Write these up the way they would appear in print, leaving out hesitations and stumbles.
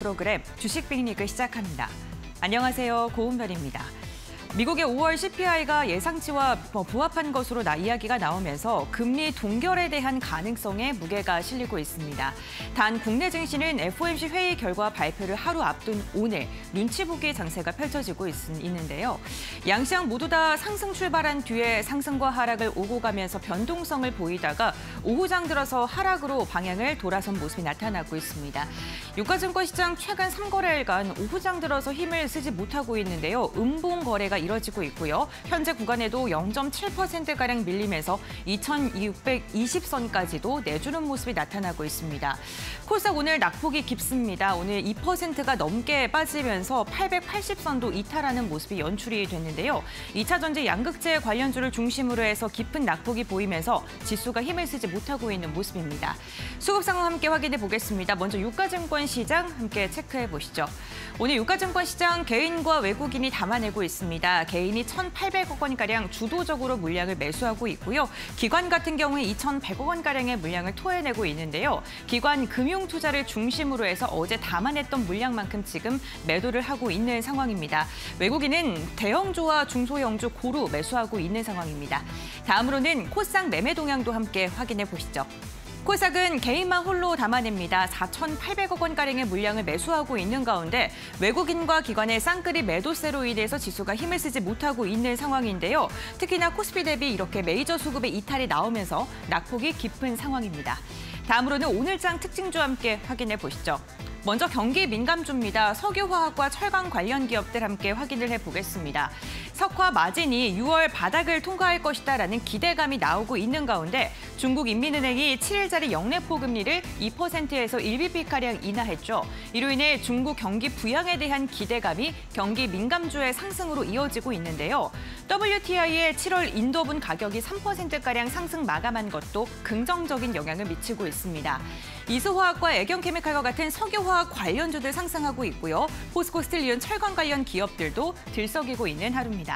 프로그램 주식 빅리그 시작합니다. 안녕하세요. 고은별입니다. 미국의 5월 CPI가 예상치와 부합한 것으로 이야기가 나오면서 금리 동결에 대한 가능성에 무게가 실리고 있습니다. 단 국내 증시는 FOMC 회의 결과 발표를 하루 앞둔 오늘 눈치 보기 장세가 펼쳐지고 있는데요. 양시장 모두 다 상승 출발한 뒤에 상승과 하락을 오고 가면서 변동성을 보이다가 오후장 들어서 하락으로 방향을 돌아선 모습이 나타나고 있습니다. 유가증권 시장 최근 3거래일간 오후장 들어서 힘을 쓰지 못하고 있는데요. 음봉 거래가 이뤄지고 있고요. 현재 구간에도 0.7%가량 밀리면서 2,620선까지도 내주는 모습이 나타나고 있습니다. 코스닥 오늘 낙폭이 깊습니다. 오늘 2%가 넘게 빠지면서 880선도 이탈하는 모습이 연출이 됐는데요. 2차 전지 양극재 관련주를 중심으로 해서 깊은 낙폭이 보이면서 지수가 힘을 쓰지 못하고 있는 모습입니다. 수급 상황 함께 확인해 보겠습니다. 먼저 유가증권 시장 함께 체크해 보시죠. 오늘 유가증권 시장 개인과 외국인이 담아내고 있습니다. 개인이 1,800억 원가량 주도적으로 물량을 매수하고 있고요. 기관 같은 경우에 2,100억 원가량의 물량을 토해내고 있는데요. 기관 금융 투자를 중심으로 해서 어제 담아냈던 물량만큼 지금 매도를 하고 있는 상황입니다. 외국인은 대형주와 중소형주 고루 매수하고 있는 상황입니다. 다음으로는 코스닥 매매 동향도 함께 확인해 보시죠. 코스닥은 개인만 홀로 담아냅니다. 4,800억 원가량의 물량을 매수하고 있는 가운데 외국인과 기관의 쌍끌이 매도세로 인해서 지수가 힘을 쓰지 못하고 있는 상황인데요. 특히나 코스피 대비 이렇게 메이저 수급의 이탈이 나오면서 낙폭이 깊은 상황입니다. 다음으로는 오늘장 특징주 함께 확인해 보시죠. 먼저 경기 민감주입니다. 석유화학과 철강 관련 기업들 함께 확인을 해보겠습니다. 석화 마진이 6월 바닥을 통과할 것이다라는 기대감이 나오고 있는 가운데 중국인민은행이 7일짜리 영래포 금리를 2%에서 1bp가량 인하했죠. 이로 인해 중국 경기 부양에 대한 기대감이 경기 민감주의 상승으로 이어지고 있는데요. WTI의 7월 인도분 가격이 3%가량 상승 마감한 것도 긍정적인 영향을 미치고 있습니다. 이수화학과 애경케미칼과 같은 석유화학 관련주들 상승하고 있고요. 포스코스틸리온 철강 관련 기업들도 들썩이고 있는 하루입니다.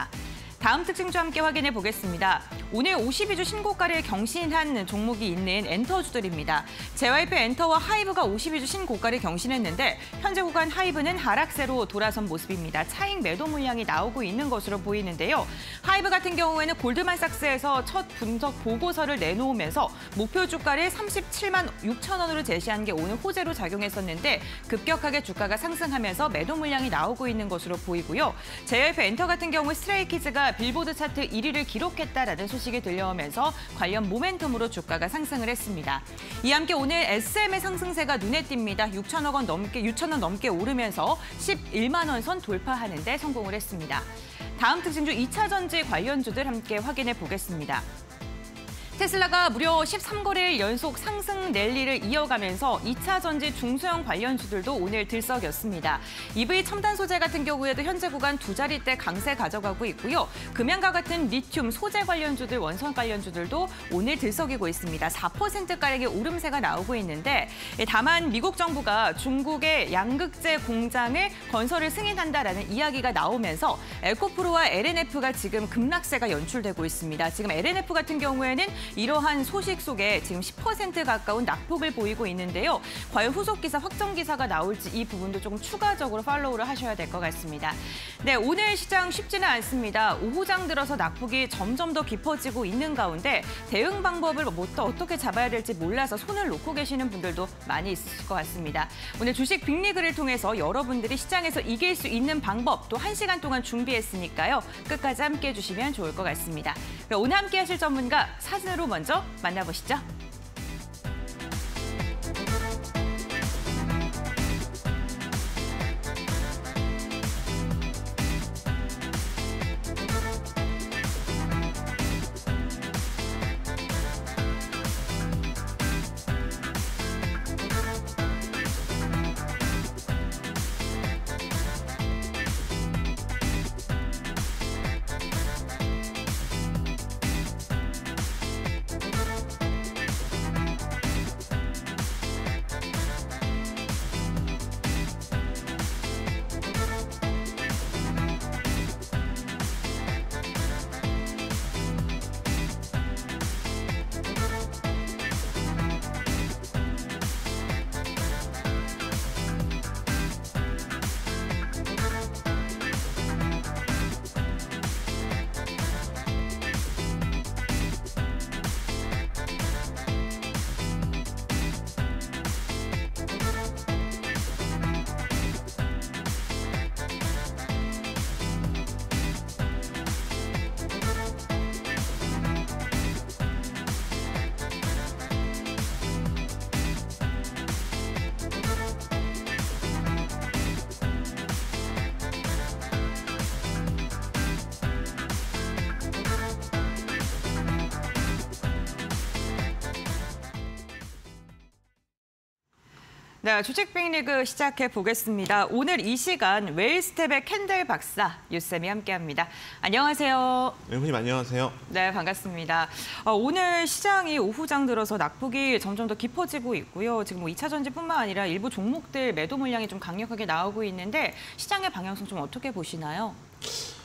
다음 특징주 함께 확인해 보겠습니다. 오늘 52주 신고가를 경신한 종목이 있는 엔터주들입니다. JYP 엔터와 하이브가 52주 신고가를 경신했는데 현재 구간 하이브는 하락세로 돌아선 모습입니다. 차익 매도 물량이 나오고 있는 것으로 보이는데요. 하이브 같은 경우에는 골드만삭스에서 첫 분석 보고서를 내놓으면서 목표 주가를 37만 6천 원으로 제시한 게 오늘 호재로 작용했었는데 급격하게 주가가 상승하면서 매도 물량이 나오고 있는 것으로 보이고요. JYP 엔터 같은 경우 스트레이키즈가 빌보드 차트 1위를 기록했다라는 소식이 들려오면서 관련 모멘텀으로 주가가 상승을 했습니다. 이와 함께 오늘 SM의 상승세가 눈에 띕니다. 6천 원 넘게 오르면서 11만 원 선 돌파하는 데 성공을 했습니다. 다음 특징주 2차 전지 관련주들 함께 확인해 보겠습니다. 테슬라가 무려 13거래일 연속 상승 랠리를 이어가면서 2차 전지 중소형 관련주들도 오늘 들썩였습니다. EV 첨단 소재 같은 경우에도 현재 구간 두 자릿대 강세 가져가고 있고요. 금양과 같은 리튬 소재 관련주들, 원선 관련주들도 오늘 들썩이고 있습니다. 4%가량의 오름세가 나오고 있는데 다만 미국 정부가 중국의 양극재 공장을 건설을 승인한다라는 이야기가 나오면서 에코프로와 LNF가 지금 급락세가 연출되고 있습니다. 지금 LNF 같은 경우에는 이러한 소식 속에 지금 10% 가까운 낙폭을 보이고 있는데요. 과연 후속 기사, 확정 기사가 나올지 이 부분도 조금 추가적으로 팔로우를 하셔야 될 것 같습니다. 네, 오늘 시장 쉽지는 않습니다. 오후장 들어서 낙폭이 점점 더 깊어지고 있는 가운데 대응 방법을 어떻게 잡아야 될지 몰라서 손을 놓고 계시는 분들도 많이 있으실 것 같습니다. 오늘 주식 빅리그를 통해서 여러분들이 시장에서 이길 수 있는 방법 또 1시간 동안 준비했으니까요. 끝까지 함께해 주시면 좋을 것 같습니다. 그럼 오늘 함께 하실 전문가 사진으로 먼저 만나보시죠. 네, 주식 빅리그 시작해 보겠습니다. 오늘 이 시간 웨일스텝의 캔들 박사 유쌤이 함께합니다. 안녕하세요. 네, 후님 안녕하세요. 네, 반갑습니다. 오늘 시장이 오후장 들어서 낙폭이 점점 더 깊어지고 있고요. 지금 2차 전지뿐만 아니라 일부 종목들 매도 물량이 좀 강력하게 나오고 있는데 시장의 방향성 좀 어떻게 보시나요?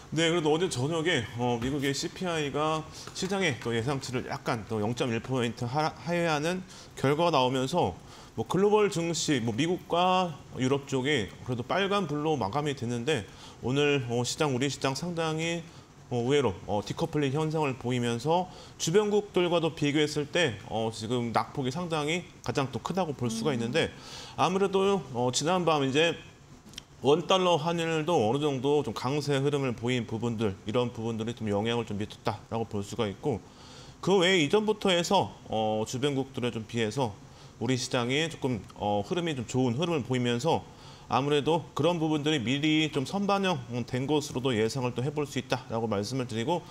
네, 그래도 어제 저녁에 미국의 CPI가 시장의 또 예상치를 약간 또 0.1% 하회하는 결과가 나오면서 글로벌 증시, 미국과 유럽 쪽이 그래도 빨간불로 마감이 됐는데 오늘 우리 시장 상당히 의외로 디커플링 현상을 보이면서 주변국들과도 비교했을 때 지금 낙폭이 상당히 가장 또 크다고 볼 수가 있는데 아무래도 지난밤 이제 원달러 환율도 어느 정도 좀 강세 흐름을 보인 부분들, 이런 부분들이 좀 영향을 좀 미쳤다라고 볼 수가 있고 그 외에 이전부터 해서 주변국들에 좀 비해서 우리 시장이 조금 흐름이 좀 좋은 흐름을 보이면서 아무래도 그런 부분들이 미리 좀 선반영된 것으로도 예상을 또 해볼 수 있다라고 말씀을 드리고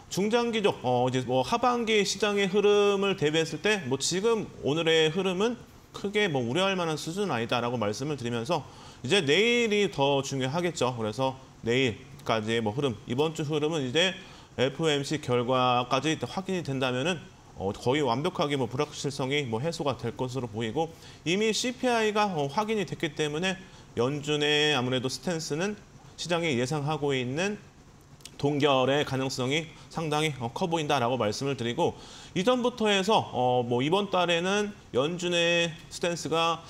중장기적 이제 하반기 시장의 흐름을 대비했을 때 지금 오늘의 흐름은 크게 우려할 만한 수준은 아니다라고 말씀을 드리면서 이제 내일이 더 중요하겠죠. 그래서 내일까지의 흐름, 이번 주 흐름은 이제 FOMC 결과까지 확인이 된다면은 거의 완벽하게 불확실성이 해소가 될 것으로 보이고 이미 CPI가 확인이 됐기 때문에 연준의 아무래도 스탠스는 시장이 예상하고 있는 동결의 가능성이 상당히 커 보인다라고 말씀을 드리고 이전부터 해서 이번 달에는 연준의 스탠스가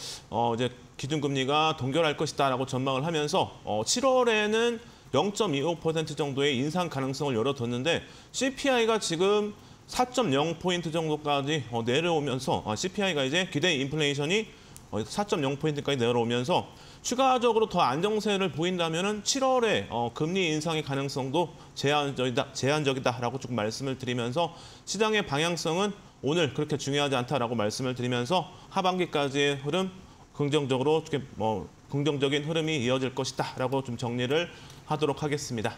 이제 기준금리가 동결할 것이다라고 전망을 하면서 7월에는 0.25% 정도의 인상 가능성을 열어뒀는데 CPI가 지금 4.0포인트 정도까지 내려오면서 CPI가 이제 기대 인플레이션이 4.0포인트까지 내려오면서 추가적으로 더 안정세를 보인다면은 7월에 금리 인상의 가능성도 제한적이다라고 조금 말씀을 드리면서 시장의 방향성은 오늘 그렇게 중요하지 않다라고 말씀을 드리면서 하반기까지의 흐름 긍정적으로 긍정적인 흐름이 이어질 것이다라고 좀 정리를 하도록 하겠습니다.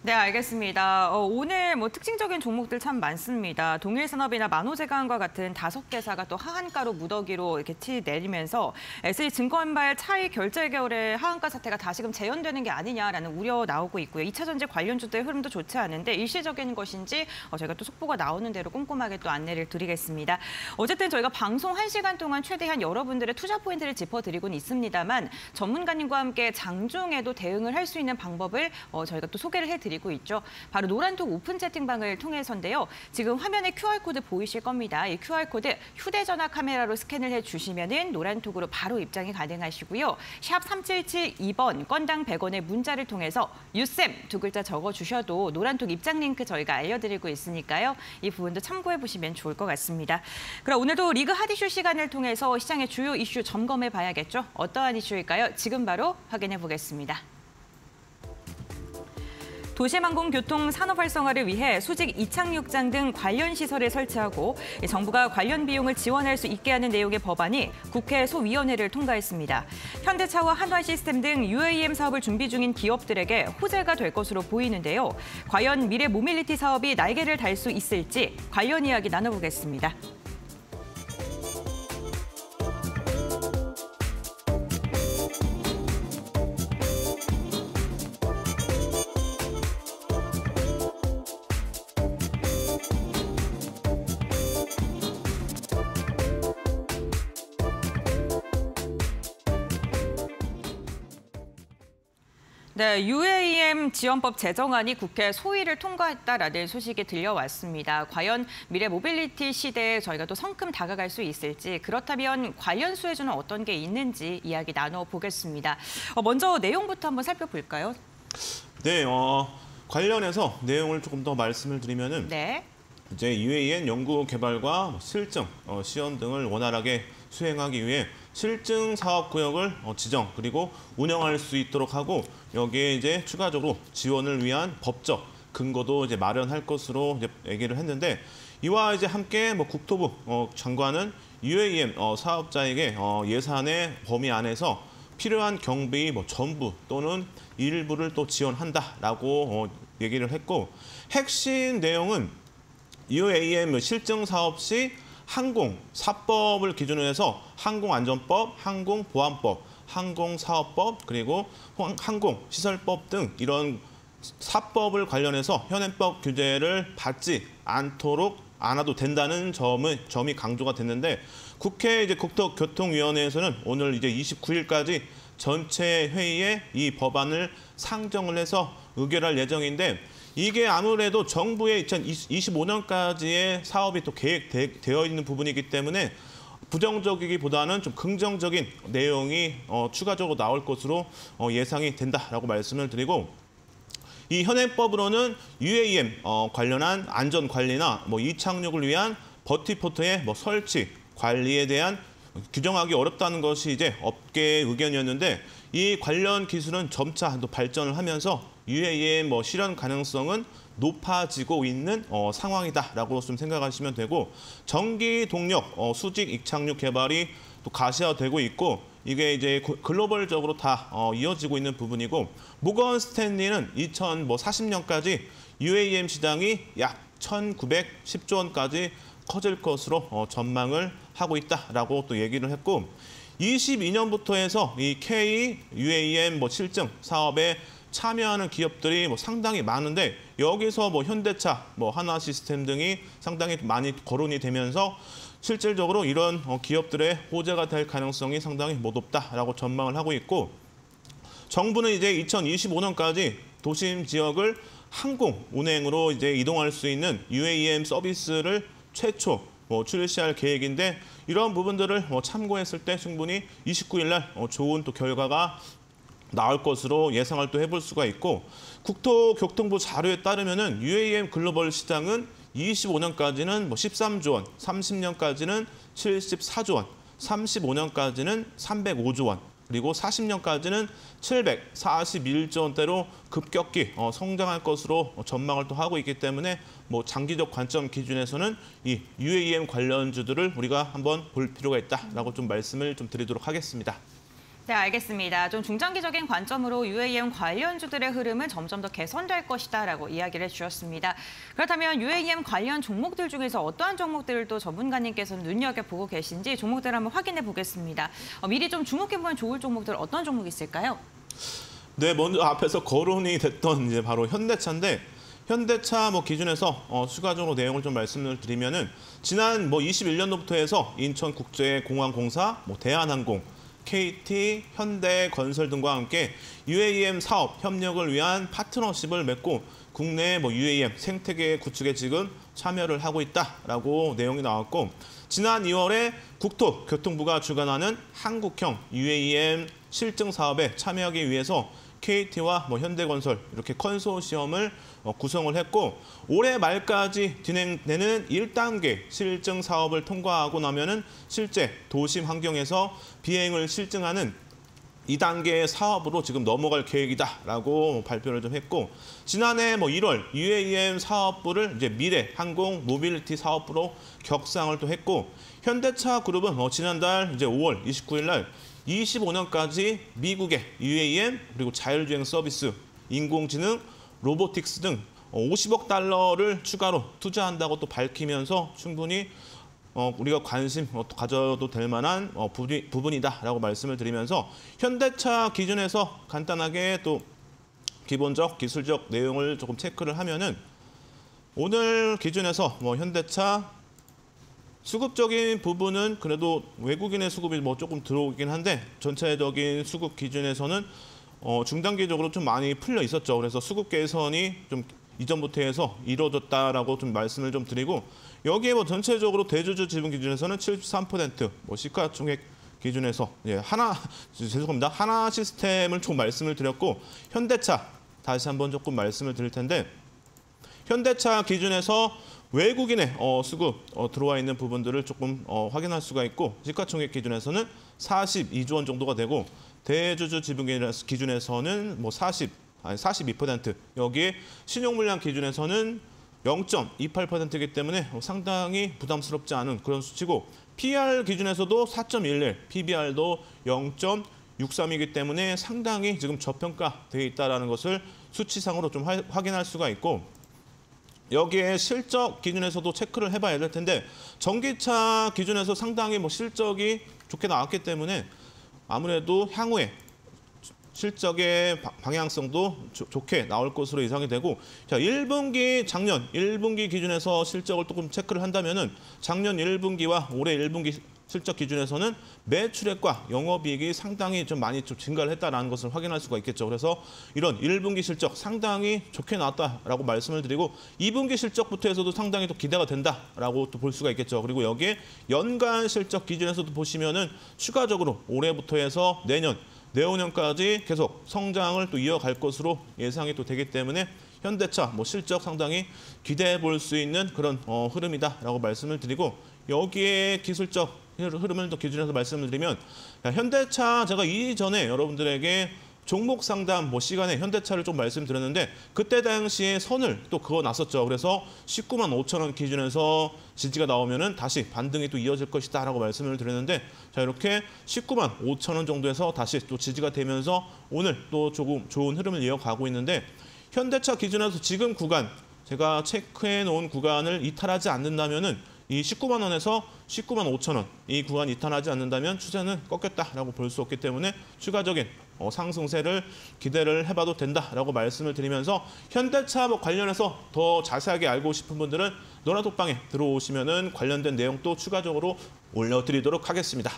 네, 알겠습니다. 오늘 특징적인 종목들 참 많습니다. 동일산업이나 만호제강과 같은 5개사가 또 하한가로 무더기로 이렇게 내리면서 SH증권발 차익 결제 겨울에 하한가 사태가 다시금 재현되는 게 아니냐라는 우려 나오고 있고요. 2차 전지 관련주들 흐름도 좋지 않은데 일시적인 것인지 저희가 또 속보가 나오는 대로 꼼꼼하게 또 안내를 드리겠습니다. 어쨌든 저희가 방송 1시간 동안 최대한 여러분들의 투자 포인트를 짚어드리고는 있습니다만 전문가님과 함께 장중에도 대응을 할 수 있는 방법을 저희가 또 소개를 해드리고 있죠. 바로 노란톡 오픈 채팅방을 통해서인데요. 지금 화면에 QR코드 보이실 겁니다. 이 QR코드 휴대전화 카메라로 스캔을 해주시면은 노란톡으로 바로 입장이 가능하시고요. 샵 3772번 건당 100원의 문자를 통해서 유쌤 2글자 적어주셔도 노란톡 입장 링크 저희가 알려드리고 있으니까요. 이 부분도 참고해보시면 좋을 것 같습니다. 그럼 오늘도 리그 핫 이슈 시간을 통해서 시장의 주요 이슈 점검해 봐야겠죠. 어떠한 이슈일까요? 지금 바로 확인해 보겠습니다. 도시항공교통 산업 활성화를 위해 수직 이착륙장 등 관련 시설을 설치하고 정부가 관련 비용을 지원할 수 있게 하는 내용의 법안이 국회 소위원회를 통과했습니다. 현대차와 한화시스템 등 UAM 사업을 준비 중인 기업들에게 호재가 될 것으로 보이는데요. 과연 미래 모빌리티 사업이 날개를 달 수 있을지 관련 이야기 나눠보겠습니다. 네, UAM 지원법 제정안이 국회 소위를 통과했다라는 소식이 들려왔습니다. 과연 미래 모빌리티 시대에 저희가 또 성큼 다가갈 수 있을지, 그렇다면 관련 수혜주는 어떤 게 있는지 이야기 나눠보겠습니다. 먼저 내용부터 한번 살펴볼까요? 네, 관련해서 내용을 조금 더 말씀을 드리면은 네. 이제 UAM 연구 개발과 실증, 시연 등을 원활하게 수행하기 위해 실증 사업 구역을 지정 그리고 운영할 수 있도록 하고 여기에 이제 추가적으로 지원을 위한 법적 근거도 이제 마련할 것으로 이제 얘기를 했는데 이와 이제 함께 국토부 장관은 UAM 사업자에게 예산의 범위 안에서 필요한 경비 전부 또는 일부를 또 지원한다라고 얘기를 했고 핵심 내용은 UAM 실증 사업 시 항공사법을 기준으로 해서 항공안전법, 항공보안법, 항공사업법, 그리고 항공시설법 등 이런 사법을 관련해서 현행법 규제를 받지 않아도 된다는 점이 강조가 됐는데 국회 이제 국토교통위원회에서는 오늘 이제 29일까지 전체 회의에 이 법안을 상정을 해서 의결할 예정인데 이게 아무래도 정부의 2025년까지의 사업이 또 계획되어 있는 부분이기 때문에 부정적이기보다는 좀 긍정적인 내용이 추가적으로 나올 것으로 예상이 된다라고 말씀을 드리고 이 현행법으로는 UAM 관련한 안전 관리나 이착륙을 위한 버티포트의 설치 관리에 대한 규정하기 어렵다는 것이 이제 업계의 의견이었는데 이 관련 기술은 점차 또 발전을 하면서 UAM 실현 가능성은 높아지고 있는 상황이다라고 좀 생각하시면 되고 전기 동력 수직 이착륙 개발이 또 가시화되고 있고 이게 이제 글로벌적으로 다 이어지고 있는 부분이고 모건 스탠리는 2040년까지 UAM 시장이 약 1,910조 원까지 커질 것으로 전망을 하고 있다라고 또 얘기를 했고 22년부터 해서 이 K-UAM 실증 사업에 참여하는 기업들이 상당히 많은데 여기서 현대차, 하나시스템 등이 상당히 많이 거론이 되면서 실질적으로 이런 기업들의 호재가 될 가능성이 상당히 높다라고 전망을 하고 있고 정부는 이제 2025년까지 도심 지역을 항공 운행으로 이제 이동할 수 있는 UAM 서비스를 최초 출시할 계획인데 이런 부분들을 참고했을 때 충분히 29일 날 좋은 또 결과가 나올 것으로 예상을 또 해볼 수가 있고 국토교통부 자료에 따르면은 UAM 글로벌 시장은 25년까지는 13조 원, 30년까지는 74조 원, 35년까지는 305조 원, 그리고 40년까지는 741조 원대로 급격히 성장할 것으로 전망을 또 하고 있기 때문에 장기적 관점 기준에서는 이 UAM 관련주들을 우리가 한번 볼 필요가 있다라고 좀 말씀을 좀 드리도록 하겠습니다. 네, 알겠습니다. 좀 중장기적인 관점으로 UAM 관련주들의 흐름은 점점 더 개선될 것이다라고 이야기를 해주셨습니다. 그렇다면 UAM 관련 종목들 중에서 어떠한 종목들을 또 전문가님께서는 눈여겨보고 계신지 종목들을 한번 확인해 보겠습니다. 미리 좀 주목해보면 좋을 종목들 어떤 종목이 있을까요? 네, 먼저 앞에서 거론이 됐던 이제 바로 현대차인데 현대차 기준에서 추가적으로 내용을 좀 말씀을 드리면은 지난 21년도부터 해서 인천국제공항공사, 대한항공, KT, 현대건설 등과 함께 UAM 사업 협력을 위한 파트너십을 맺고 국내 UAM 생태계 구축에 지금 참여를 하고 있다라고 내용이 나왔고 지난 2월에 국토교통부가 주관하는 한국형 UAM 실증 사업에 참여하기 위해서 KT와 현대건설 이렇게 컨소시엄을 구성을 했고 올해 말까지 진행되는 1단계 실증 사업을 통과하고 나면은 실제 도심 환경에서 비행을 실증하는 2단계 사업으로 지금 넘어갈 계획이다라고 발표를 좀 했고 지난해 1월 UAM 사업부를 이제 미래 항공 모빌리티 사업부로 격상을 또 했고 현대차 그룹은 지난달 이제 5월 29일 날 25년까지 미국의 UAM 그리고 자율주행 서비스, 인공지능, 로보틱스 등 50억 달러를 추가로 투자한다고 또 밝히면서 충분히 우리가 관심 가져도 될 만한 부분이다라고 말씀을 드리면서 현대차 기준에서 간단하게 또 기본적 기술적 내용을 조금 체크를 하면은 오늘 기준에서 현대차 수급적인 부분은 그래도 외국인의 수급이 조금 들어오긴 한데 전체적인 수급 기준에서는 중단기적으로 좀 많이 풀려 있었죠. 그래서 수급 개선이 좀 이전부터 해서 이루어졌다라고 좀 말씀을 좀 드리고 여기에 전체적으로 대주주 지분 기준에서는 73%, 시가총액 기준에서 죄송합니다. 하나 시스템을 좀 말씀을 드렸고 현대차 다시 한번 조금 말씀을 드릴 텐데 현대차 기준에서 외국인의 수급 들어와 있는 부분들을 조금 확인할 수가 있고 시가총액 기준에서는 42조 원 정도가 되고 대주주 지분 기준에서는 42% 여기에 신용물량 기준에서는 0.28%이기 때문에 상당히 부담스럽지 않은 그런 수치고 PER 기준에서도 4.11, PBR도 0.63이기 때문에 상당히 지금 저평가되어 있다는 것을 수치상으로 좀 확인할 수가 있고 여기에 실적 기준에서도 체크를 해봐야 될 텐데 전기차 기준에서 상당히 뭐 실적이 좋게 나왔기 때문에 아무래도 향후에 실적의 방향성도 좋게 나올 것으로 예상이 되고, 자, 1분기 작년 1분기 기준에서 실적을 조금 체크를 한다면은 작년 1분기와 올해 1분기 실적 기준에서는 매출액과 영업이익이 상당히 좀 많이 좀 증가를 했다는 것을 확인할 수가 있겠죠. 그래서 이런 1분기 실적 상당히 좋게 나왔다라고 말씀을 드리고 2분기 실적부터 해서도 상당히 또 기대가 된다라고 또 볼 수가 있겠죠. 그리고 여기에 연간 실적 기준에서도 보시면은 추가적으로 올해부터 해서 내후년까지 계속 성장을 또 이어갈 것으로 예상이 또 되기 때문에 현대차 뭐 실적 상당히 기대해 볼 수 있는 그런 흐름이다라고 말씀을 드리고, 여기에 기술적 흐름을 또 기준해서 말씀을 드리면, 현대차 제가 이전에 여러분들에게 종목 상담 시간에 현대차를 좀 말씀드렸는데 그때 당시에 선을 또 그어놨었죠. 그래서 19만 5천 원 기준에서 지지가 나오면은 다시 반등이 또 이어질 것이다라고 말씀을 드렸는데, 자, 이렇게 19만 5천 원 정도에서 다시 또 지지가 되면서 오늘 또 조금 좋은 흐름을 이어가고 있는데, 현대차 기준에서 지금 구간 제가 체크해 놓은 구간을 이탈하지 않는다면은 이 19만 원에서 19만 5천 원 이 구간 이탈하지 않는다면 추세는 꺾였다라고 볼 수 없기 때문에 추가적인 상승세를 기대를 해봐도 된다라고 말씀을 드리면서, 현대차 관련해서 더 자세하게 알고 싶은 분들은 노라톡방에 들어오시면은 관련된 내용 또 추가적으로 올려드리도록 하겠습니다.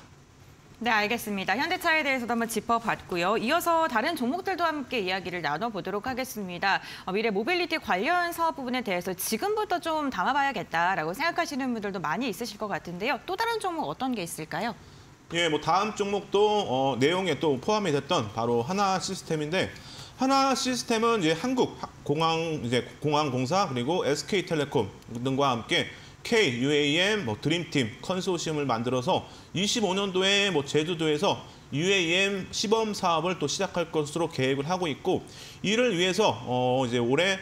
네, 알겠습니다. 현대차에 대해서도 한번 짚어봤고요. 이어서 다른 종목들도 함께 이야기를 나눠보도록 하겠습니다. 미래 모빌리티 관련 사업 부분에 대해서 지금부터 좀 담아봐야겠다라고 생각하시는 분들도 많이 있으실 것 같은데요. 또 다른 종목 어떤 게 있을까요? 예, 다음 종목도 내용에 또 포함이 됐던 바로 하나시스템인데, 하나시스템은 이제 한국공항공사 그리고 SK텔레콤 등과 함께 KUAM 드림팀 컨소시엄을 만들어서 25년도에 제주도에서 UAM 시범 사업을 또 시작할 것으로 계획을 하고 있고, 이를 위해서 이제 올해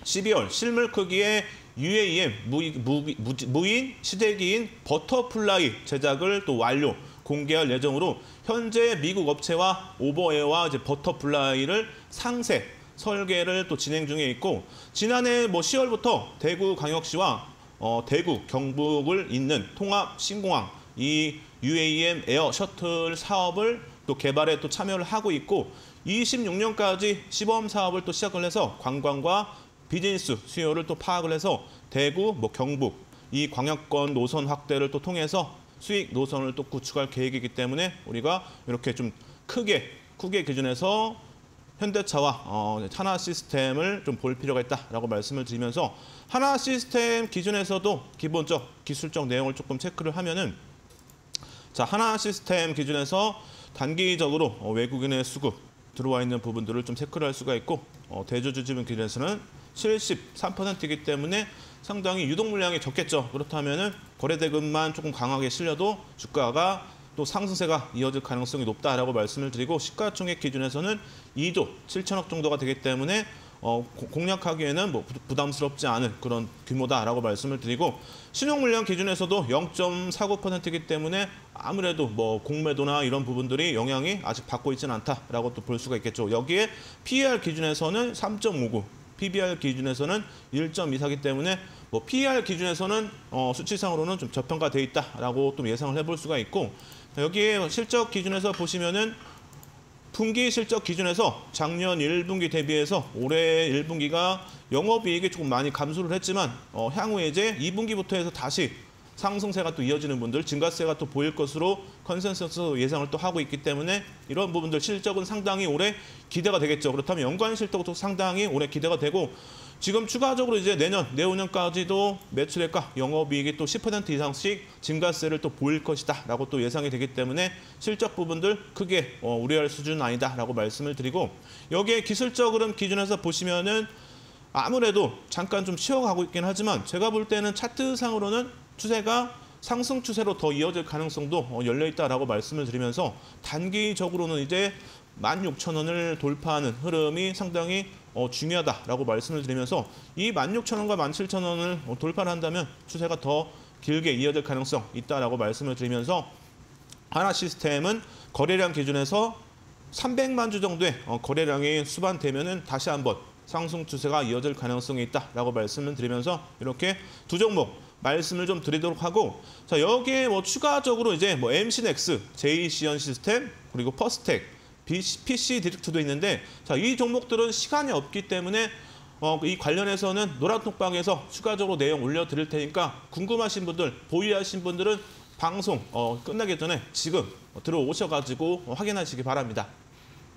12월 실물 크기의 UAM 무인 시제기인 버터플라이 제작을 또 완료 공개할 예정으로, 현재 미국 업체와 오버에어와 이제 버터플라이를 상세 설계를 또 진행 중에 있고, 지난해 10월부터 대구광역시와 대구, 경북을 잇는 통합 신공항 이 UAM 에어 셔틀 사업을 또 개발에 또 참여를 하고 있고, 26년까지 시범 사업을 또 시작을 해서 관광과 비즈니스 수요를 또 파악을 해서 대구, 경북 이 광역권 노선 확대를 또 통해서 수익 노선을 또 구축할 계획이기 때문에 우리가 이렇게 좀 크게 기준해서 현대차와 하나시스템을 좀 볼 필요가 있다라고 말씀을 드리면서, 하나시스템 기준에서도 기본적 기술적 내용을 조금 체크를 하면은, 자, 하나시스템 기준에서 단기적으로 외국인의 수급 들어와 있는 부분들을 좀 체크를 할 수가 있고, 대주주 지분 기준에서는 73%이기 때문에 상당히 유동 물량이 적겠죠. 그렇다면은 거래대금만 조금 강하게 실려도 주가가 또 상승세가 이어질 가능성이 높다라고 말씀을 드리고, 시가총액 기준에서는 2조 7천억 정도가 되기 때문에 공략하기에는 부담스럽지 않은 그런 규모다라고 말씀을 드리고, 신용 물량 기준에서도 0.49%이기 때문에 아무래도 공매도나 이런 부분들이 영향이 아직 받고 있지는 않다라고 또 볼 수가 있겠죠. 여기에 PER 기준에서는 3.59, PBR 기준에서는 1.24이기 때문에 PER 기준에서는 수치상으로는 좀 저평가돼 있다라고 또 예상을 해볼 수가 있고, 여기에 실적 기준에서 보시면은 분기 실적 기준에서 작년 1분기 대비해서 올해 1분기가 영업이익이 조금 많이 감소를 했지만 향후에 이제 2분기부터 해서 다시 상승세가 또 이어지는 분들, 증가세가 또 보일 것으로 컨센서스 예상을 또 하고 있기 때문에 이런 부분들 실적은 상당히 올해 기대가 되겠죠. 그렇다면 연간 실적도 상당히 올해 기대가 되고, 지금 추가적으로 이제 내후년까지도 매출액과 영업이익이 또 10% 이상씩 증가세를 또 보일 것이다라고 또 예상이 되기 때문에 실적 부분들 크게 우려할 수준은 아니다라고 말씀을 드리고, 여기에 기술적 흐름 기준에서 보시면은 아무래도 잠깐 좀 쉬어가고 있긴 하지만 제가 볼 때는 차트상으로는 추세가 상승 추세로 더 이어질 가능성도 열려 있다라고 말씀을 드리면서, 단기적으로는 이제 16,000원을 돌파하는 흐름이 상당히 중요하다라고 말씀을 드리면서, 이 16,000원과 17,000원을 돌파를 한다면 추세가 더 길게 이어질 가능성 있다라고 말씀을 드리면서, 하나시스템은 거래량 기준에서 300만 주 정도의 거래량이 수반되면은 다시 한번 상승 추세가 이어질 가능성이 있다라고 말씀을 드리면서 이렇게 두 종목 말씀을 좀 드리도록 하고, 자, 여기에 뭐 추가적으로 이제 뭐 MC넥스, JCN 시스템, 그리고 퍼스텍, PC 디렉트도 있는데, 자, 이 종목들은 시간이 없기 때문에 이 관련해서는 노란톡방에서 추가적으로 내용 올려드릴 테니까 궁금하신 분들, 보유하신 분들은 방송 끝나기 전에 지금 들어오셔가지고 확인하시기 바랍니다.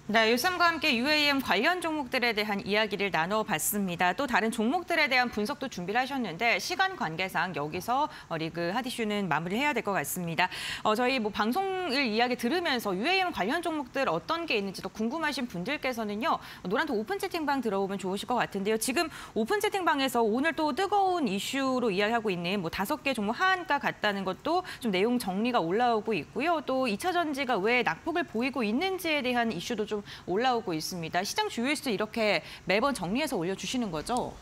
네, 유쌤과 함께 UAM 관련 종목들에 대한 이야기를 나눠봤습니다. 또 다른 종목들에 대한 분석도 준비를 하셨는데 시간 관계상 여기서 리그 핫이슈는 마무리해야 될 것 같습니다. 저희 뭐 방송을 이야기 들으면서 UAM 관련 종목들 어떤 게 있는지 더 궁금하신 분들께서는요. 노란톡 오픈 채팅방 들어오면 좋으실 것 같은데요. 지금 오픈 채팅방에서 오늘 또 뜨거운 이슈로 이야기하고 있는 뭐 5개 종목 하한가 같다는 것도 좀 내용 정리가 올라오고 있고요. 또 2차 전지가 왜 낙폭을 보이고 있는지에 대한 이슈도 좀 올라오고 있습니다. 시장 주요 이슈 이렇게 매번 정리해서 올려주시는 거죠?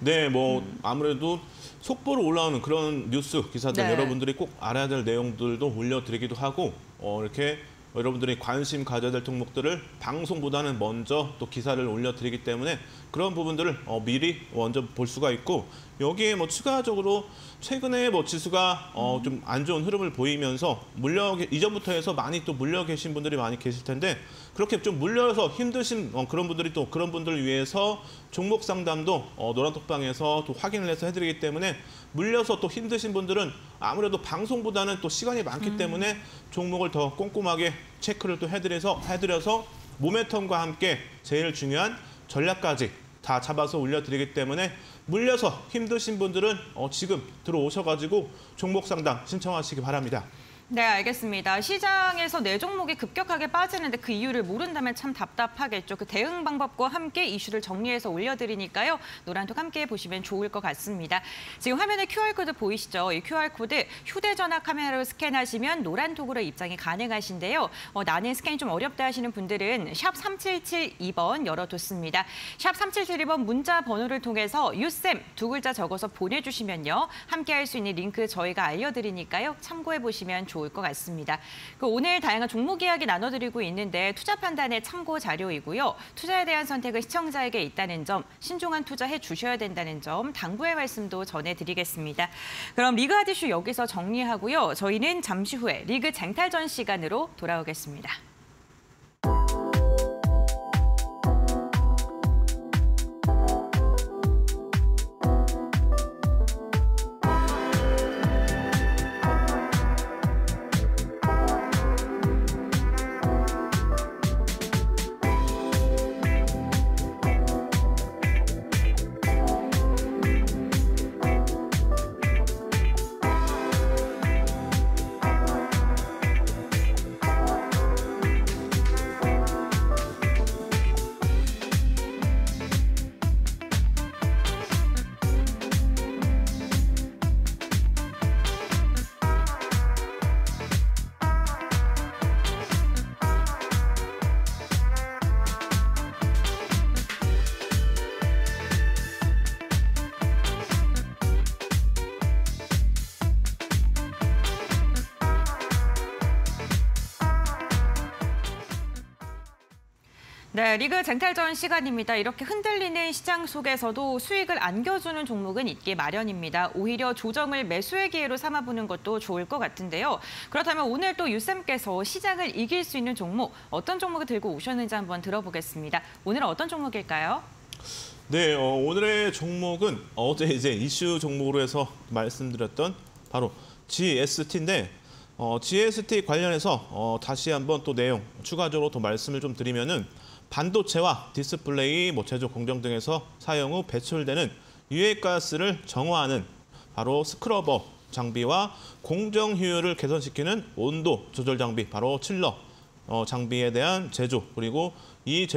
네, 뭐 아무래도 속보로 올라오는 그런 뉴스 기사들 네. 여러분들이 꼭 알아야 될 내용들도 올려드리기도 하고 이렇게 여러분들이 관심 가져야 될 종목들을 방송보다는 먼저 또 기사를 올려드리기 때문에 그런 부분들을 미리 먼저 볼 수가 있고, 여기에 뭐 추가적으로 최근에 뭐 지수가 좀 안 좋은 흐름을 보이면서 이전부터 해서 많이 또 물려 계신 분들이 많이 계실 텐데, 그렇게 좀 물려서 힘드신 그런 분들이 또 그런 분들을 위해서 종목 상담도 노란톡방에서 또 확인을 해서 해드리기 때문에, 물려서 또 힘드신 분들은 아무래도 방송보다는 또 시간이 많기 때문에 종목을 더 꼼꼼하게 체크를 또 해드려서 모멘텀과 함께 제일 중요한 전략까지 다 잡아서 올려드리기 때문에, 물려서 힘드신 분들은 지금 들어오셔가지고 종목 상담 신청하시기 바랍니다. 네, 알겠습니다. 시장에서 네 종목이 급격하게 빠지는데 그 이유를 모른다면 참 답답하겠죠. 그 대응 방법과 함께 이슈를 정리해서 올려드리니까요. 노란톡 함께 보시면 좋을 것 같습니다. 지금 화면에 QR코드 보이시죠? 이 QR코드 휴대전화 카메라로 스캔하시면 노란톡으로 입장이 가능하신데요. 나는 스캔이 좀 어렵다 하시는 분들은 샵 3772번 열어뒀습니다. 샵 3772번 문자 번호를 통해서 유쌤 두 글자 적어서 보내주시면요. 함께 할 수 있는 링크 저희가 알려드리니까요. 참고해보시면 좋을 것 같습니다. 오늘 다양한 종목 이야기 나눠드리고 있는데 투자 판단의 참고 자료이고요. 투자에 대한 선택은 시청자에게 있다는 점, 신중한 투자해 주셔야 된다는 점 당부의 말씀도 전해드리겠습니다. 그럼 리그 핫이슈 여기서 정리하고요. 저희는 잠시 후에 리그 쟁탈전 시간으로 돌아오겠습니다. 네, 리그 쟁탈전 시간입니다. 이렇게 흔들리는 시장 속에서도 수익을 안겨주는 종목은 있기 마련입니다. 오히려 조정을 매수의 기회로 삼아보는 것도 좋을 것 같은데요. 그렇다면 오늘 또 유쌤께서 시장을 이길 수 있는 종목, 어떤 종목을 들고 오셨는지 한번 들어보겠습니다. 오늘은 어떤 종목일까요? 네, 오늘의 종목은 어제 이제 이슈 종목으로 해서 말씀드렸던 바로 GST인데, GST 관련해서 다시 한번 또 내용 추가적으로 더 말씀을 좀 드리면은, 반도체와 디스플레이, 제조 공정 등에서 사용 후 배출되는 유해가스를 정화하는 바로 스크러버 장비와 공정 효율을 개선시키는 온도 조절 장비, 바로 칠러 장비에 대한 제조, 그리고 이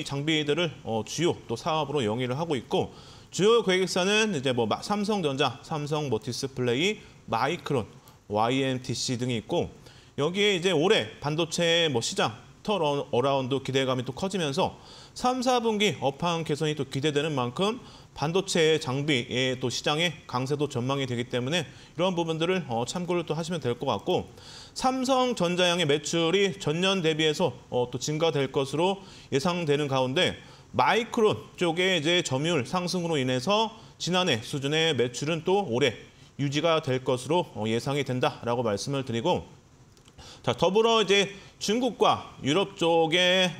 장비들을 주요 또 사업으로 영위를 하고 있고, 주요 고객사는 이제 삼성전자, 삼성 디스플레이, 마이크론, YMTC 등이 있고, 여기에 이제 올해 반도체 시장 어라운드 기대감이 또 커지면서 3, 4분기 업황 개선이 또 기대되는 만큼 반도체 장비의 또 시장의 강세도 전망이 되기 때문에 이런 부분들을 참고를 또 하시면 될 것 같고, 삼성전자양의 매출이 전년 대비해서 또 증가될 것으로 예상되는 가운데 마이크론 쪽의 이제 점유율 상승으로 인해서 지난해 수준의 매출은 또 올해 유지가 될 것으로 예상이 된다라고 말씀을 드리고, 자, 더불어 이제 중국과 유럽 쪽의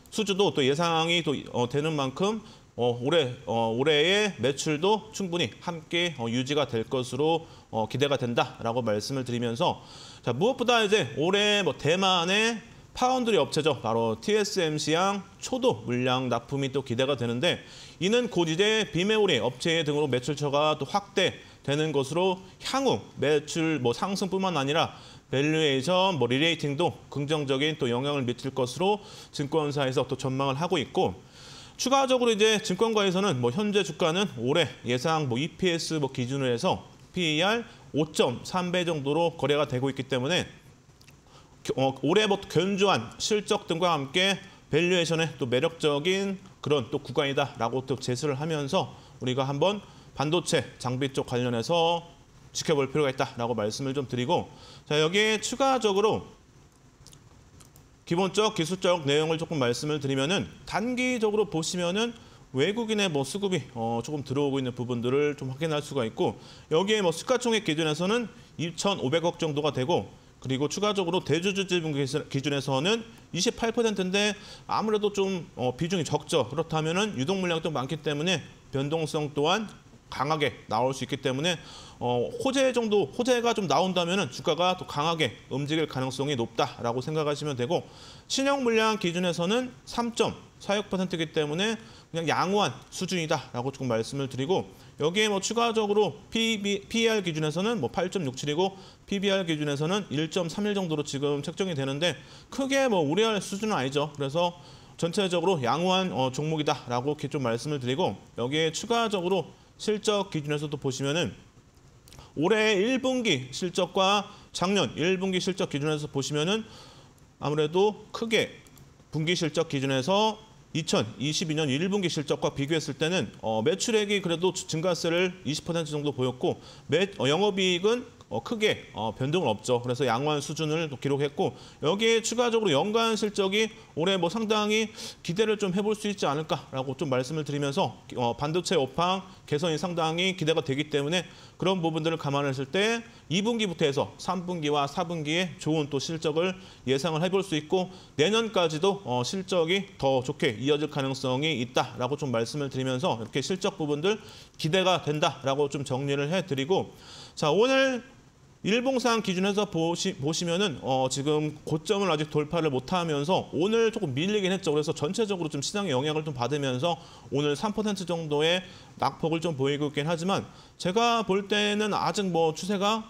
수주도 또 예상이 또 되는 만큼 올해의 매출도 충분히 함께 유지가 될 것으로 기대가 된다라고 말씀을 드리면서, 자, 무엇보다 이제 올해 뭐 대만의 파운드리 업체죠. 바로 TSMC양 초도 물량 납품이 또 기대가 되는데, 이는 곧 이제 비메모리 업체 등으로 매출처가 또 확대되는 것으로 향후 매출 뭐 상승뿐만 아니라 밸류에이션, 뭐 리레이팅도 긍정적인 또 영향을 미칠 것으로 증권사에서 또 전망을 하고 있고, 추가적으로 이제 증권가에서는 뭐 현재 주가는 올해 예상 뭐 EPS 뭐 기준으로 해서 PER 5.3배 정도로 거래가 되고 있기 때문에 올해 뭐 견조한 실적 등과 함께 밸류에이션의 또 매력적인 그런 또 구간이다라고 또 제시를 하면서 우리가 한번 반도체 장비 쪽 관련해서 지켜볼 필요가 있다라고 말씀을 좀 드리고, 자, 여기에 추가적으로 기본적 기술적 내용을 조금 말씀을 드리면은, 단기적으로 보시면은 외국인의 뭐 수급이 조금 들어오고 있는 부분들을 좀 확인할 수가 있고, 여기에 뭐 시가총액 기준에서는 2,500억 정도가 되고, 그리고 추가적으로 대주주지분 기준에서는 28%인데 아무래도 좀 비중이 적죠. 그렇다면은 유동 물량이 또 많기 때문에 변동성 또한 강하게 나올 수 있기 때문에 호재가 좀 나온다면은 주가가 또 강하게 움직일 가능성이 높다라고 생각하시면 되고, 신용 물량 기준에서는 3.46%이기 때문에 그냥 양호한 수준이다라고 조금 말씀을 드리고, 여기에 뭐 추가적으로 PER 기준에서는 뭐 8.67이고 PBR 기준에서는 1.31 정도로 지금 책정이 되는데, 크게 뭐 우려할 수준은 아니죠. 그래서 전체적으로 양호한 종목이다라고 이렇게 좀 말씀을 드리고, 여기에 추가적으로 실적 기준에서도 보시면은 올해 1분기 실적과 작년 1분기 실적 기준에서 보시면은 아무래도 크게 분기 실적 기준에서 2022년 1분기 실적과 비교했을 때는 매출액이 그래도 증가세를 20% 정도 보였고, 영업이익은 크게 변동은 없죠. 그래서 양호한 수준을 기록했고, 여기에 추가적으로 연간 실적이 올해 뭐 상당히 기대를 좀 해볼 수 있지 않을까라고 좀 말씀을 드리면서, 반도체 업황 개선이 상당히 기대가 되기 때문에 그런 부분들을 감안했을 때 2분기부터 해서 3분기와 4분기에 좋은 또 실적을 예상을 해볼 수 있고, 내년까지도 실적이 더 좋게 이어질 가능성이 있다라고 좀 말씀을 드리면서 이렇게 실적 부분들 기대가 된다라고 좀 정리를 해드리고, 자, 오늘 일봉상 기준에서 보시면은 지금 고점을 아직 돌파를 못하면서 오늘 조금 밀리긴 했죠. 그래서 전체적으로 좀 시장의 영향을 좀 받으면서 오늘 3% 정도의 낙폭을 좀 보이고 있긴 하지만, 제가 볼 때는 아직 뭐 추세가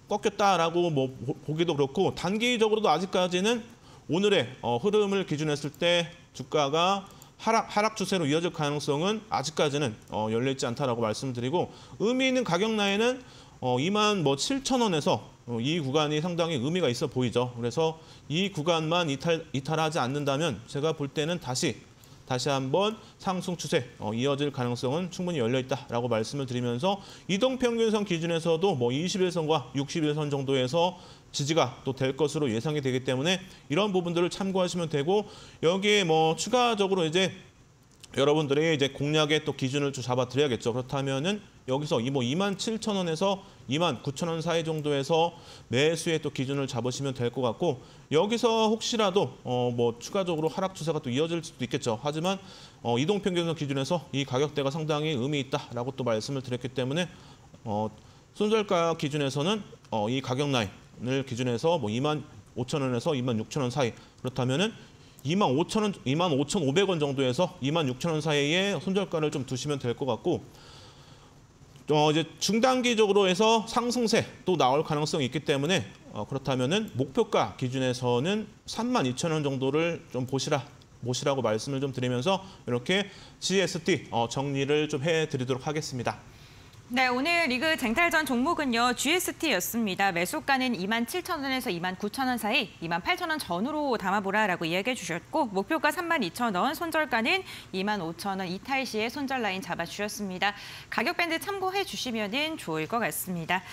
꺾였다라고 뭐 보기도 그렇고, 단기적으로도 아직까지는 오늘의 흐름을 기준했을 때 주가가 하락 추세로 이어질 가능성은 아직까지는 열려있지 않다라고 말씀드리고, 의미 있는 가격 라인은 27,000원에서 이 구간이 상당히 의미가 있어 보이죠. 그래서 이 구간만 이탈하지 않는다면 제가 볼 때는 다시 한번 상승 추세 이어질 가능성은 충분히 열려 있다라고 말씀을 드리면서, 이동평균선 기준에서도 뭐 21선과 61선 정도에서 지지가 또 될 것으로 예상이 되기 때문에 이런 부분들을 참고하시면 되고, 여기에 뭐 추가적으로 이제 여러분들이 이제 공략의 또 기준을 좀 잡아드려야겠죠. 그렇다면은 여기서 27,000원에서 29,000원 사이 정도에서 매수의 또 기준을 잡으시면 될 것 같고, 여기서 혹시라도 뭐 추가적으로 하락 추세가 또 이어질 수도 있겠죠. 하지만 이동평균선 기준에서 이 가격대가 상당히 의미 있다라고 또 말씀을 드렸기 때문에 손절가 기준에서는 이 가격 라인을 기준해서 뭐 25,000원에서 26,000원 사이, 그렇다면은 25,000원, 25,500원 정도에서 26,000원 사이에 손절가를 좀 두시면 될 것 같고, 이제 중단기적으로 해서 상승세 또 나올 가능성이 있기 때문에 그렇다면은 목표가 기준에서는 32,000원 정도를 좀 보시라고 말씀을 좀 드리면서 이렇게 GST 정리를 좀 해드리도록 하겠습니다. 네, 오늘 리그 쟁탈전 종목은요. GST였습니다. 매수가는 27,000원에서 29,000원 사이, 28,000원 전후로 담아보라라고 이야기해 주셨고 목표가 32,000원, 손절가는 25,000원 이탈 시에 손절 라인 잡아주셨습니다. 가격 밴드 참고해 주시면 좋을 것 같습니다.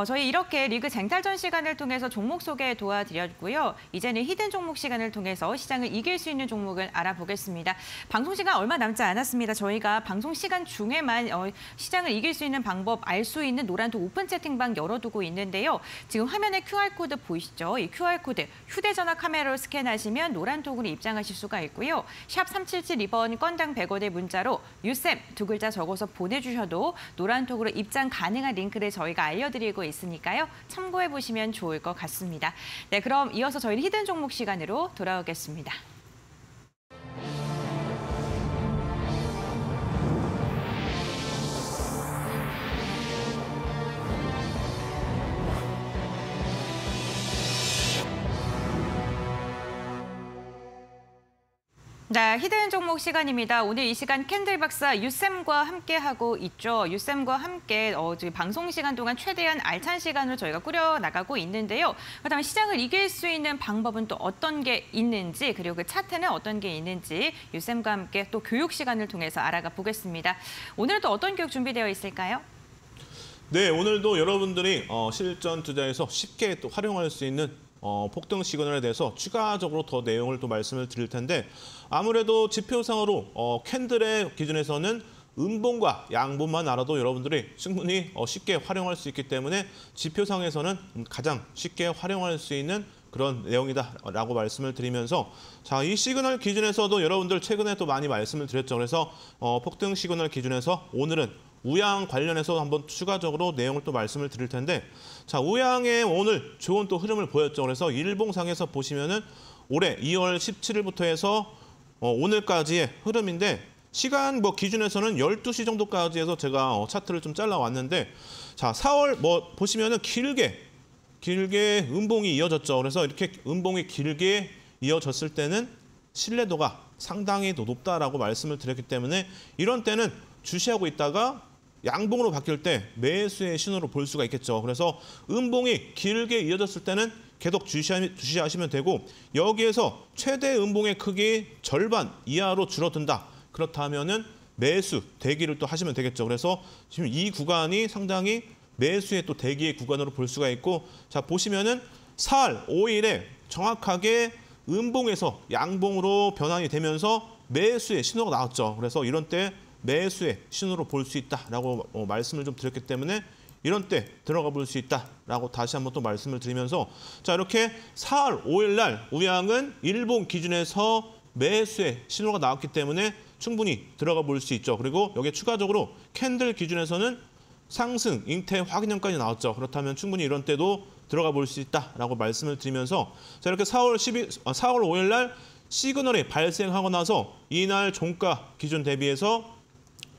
저희 이렇게 리그 쟁탈전 시간을 통해서 종목 소개 도와드렸고요. 이제는 히든 종목 시간을 통해서 시장을 이길 수 있는 종목을 알아보겠습니다. 방송 시간 얼마 남지 않았습니다. 저희가 방송 시간 중에만 시장을 이길 수 있는 방법 알 수 있는 노란톡 오픈 채팅방 열어두고 있는데요. 지금 화면에 QR코드 보이시죠? 이 QR코드 휴대전화 카메라로 스캔하시면 노란톡으로 입장하실 수가 있고요. 샵 3772번 건당 100원의 문자로 유쌤 두 글자 적어서 보내주셔도 노란톡으로 입장 가능한 링크를 저희가 알려드리고 있으니까요. 참고해보시면 좋을 것 같습니다. 네, 그럼 이어서 저희 히든 종목 시간으로 돌아오겠습니다. 네, 히든 종목 시간입니다. 오늘 이 시간 캔들 박사 유쌤과 함께하고 있죠. 유쌤과 함께 지금 방송 시간 동안 최대한 알찬 시간으로 저희가 꾸려나가고 있는데요. 그렇다면 시장을 이길 수 있는 방법은 또 어떤 게 있는지, 그리고 그 차트는 어떤 게 있는지 유쌤과 함께 또 교육 시간을 통해서 알아가 보겠습니다. 오늘 또 어떤 교육 준비되어 있을까요? 네, 오늘도 여러분들이 실전 투자에서 쉽게 또 활용할 수 있는 폭등 시그널에 대해서 추가적으로 더 내용을 또 말씀을 드릴 텐데 아무래도 지표상으로 캔들의 기준에서는 음봉과 양봉만 알아도 여러분들이 충분히 쉽게 활용할 수 있기 때문에 지표상에서는 가장 쉽게 활용할 수 있는 그런 내용이다라고 말씀을 드리면서 자, 이 시그널 기준에서도 여러분들 최근에 또 많이 말씀을 드렸죠. 그래서 폭등 시그널 기준에서 오늘은 우양 관련해서 한번 추가적으로 내용을 또 말씀을 드릴 텐데 자, 우양의 오늘 좋은 또 흐름을 보였죠. 그래서 일봉상에서 보시면은 올해 2월 17일부터 해서 오늘까지의 흐름인데 시간 기준에서는 12시 정도까지 해서 제가 차트를 좀 잘라왔는데 자, 4월 보시면은 길게 음봉이 이어졌죠. 그래서 이렇게 음봉이 길게 이어졌을 때는 신뢰도가 상당히 높다라고 말씀을 드렸기 때문에 이런 때는 주시하고 있다가 양봉으로 바뀔 때 매수의 신호로 볼 수가 있겠죠. 그래서 음봉이 길게 이어졌을 때는 계속 주시하시면 되고 여기에서 최대 음봉의 크기 절반 이하로 줄어든다. 그렇다면은 매수 대기를 또 하시면 되겠죠. 그래서 지금 이 구간이 상당히 매수의 또 대기의 구간으로 볼 수가 있고 자, 보시면은 4월 5일에 정확하게 음봉에서 양봉으로 변환이 되면서 매수의 신호가 나왔죠. 그래서 이런 때 매수의 신호로 볼 수 있다라고 말씀을 좀 드렸기 때문에 이런 때 들어가 볼 수 있다라고 다시 한번 또 말씀을 드리면서 자, 이렇게 4월 5일 날 우양은 일봉 기준에서 매수의 신호가 나왔기 때문에 충분히 들어가 볼 수 있죠. 그리고 여기에 추가적으로 캔들 기준에서는 상승, 잉태 확인형까지 나왔죠. 그렇다면 충분히 이런 때도 들어가 볼 수 있다라고 말씀을 드리면서 자, 이렇게 4월 5일 날 시그널이 발생하고 나서 이날 종가 기준 대비해서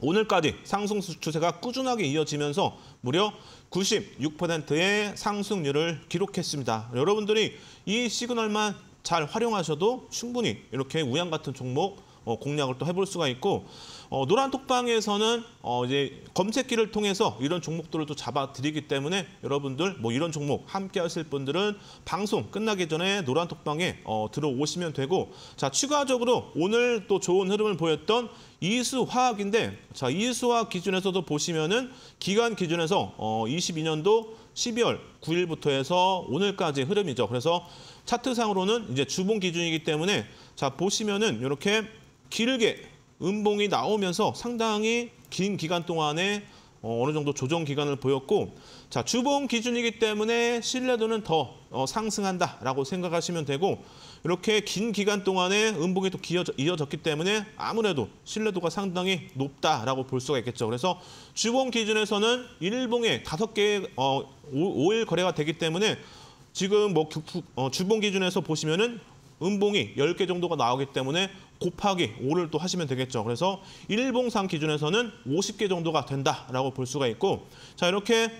오늘까지 상승 추세가 꾸준하게 이어지면서 무려 96%의 상승률을 기록했습니다. 여러분들이 이 시그널만 잘 활용하셔도 충분히 이렇게 우양 같은 종목 공략을 또 해볼 수가 있고 노란톡방에서는 이제 검색기를 통해서 이런 종목들을 또 잡아드리기 때문에 여러분들 이런 종목 함께 하실 분들은 방송 끝나기 전에 노란톡방에 들어오시면 되고 자, 추가적으로 오늘 또 좋은 흐름을 보였던 이수화학인데 자, 이수화학 기준에서도 보시면은 기간 기준에서 22년도 12월 9일부터 해서 오늘까지 흐름이죠. 그래서 차트상으로는 이제 주봉 기준이기 때문에 자, 보시면은 이렇게 길게 음봉이 나오면서 상당히 긴 기간 동안에 어느 정도 조정 기간을 보였고 자, 주봉 기준이기 때문에 신뢰도는 더 상승한다라고 생각하시면 되고 이렇게 긴 기간 동안에 음봉이 또 이어졌기 때문에 아무래도 신뢰도가 상당히 높다라고 볼 수가 있겠죠. 그래서 주봉 기준에서는 일봉에 5개 5일 거래가 되기 때문에 지금 주봉 기준에서 보시면은 음봉이 10개 정도가 나오기 때문에 곱하기 5를 또 하시면 되겠죠. 그래서 일봉상 기준에서는 50개 정도가 된다라고 볼 수가 있고 자, 이렇게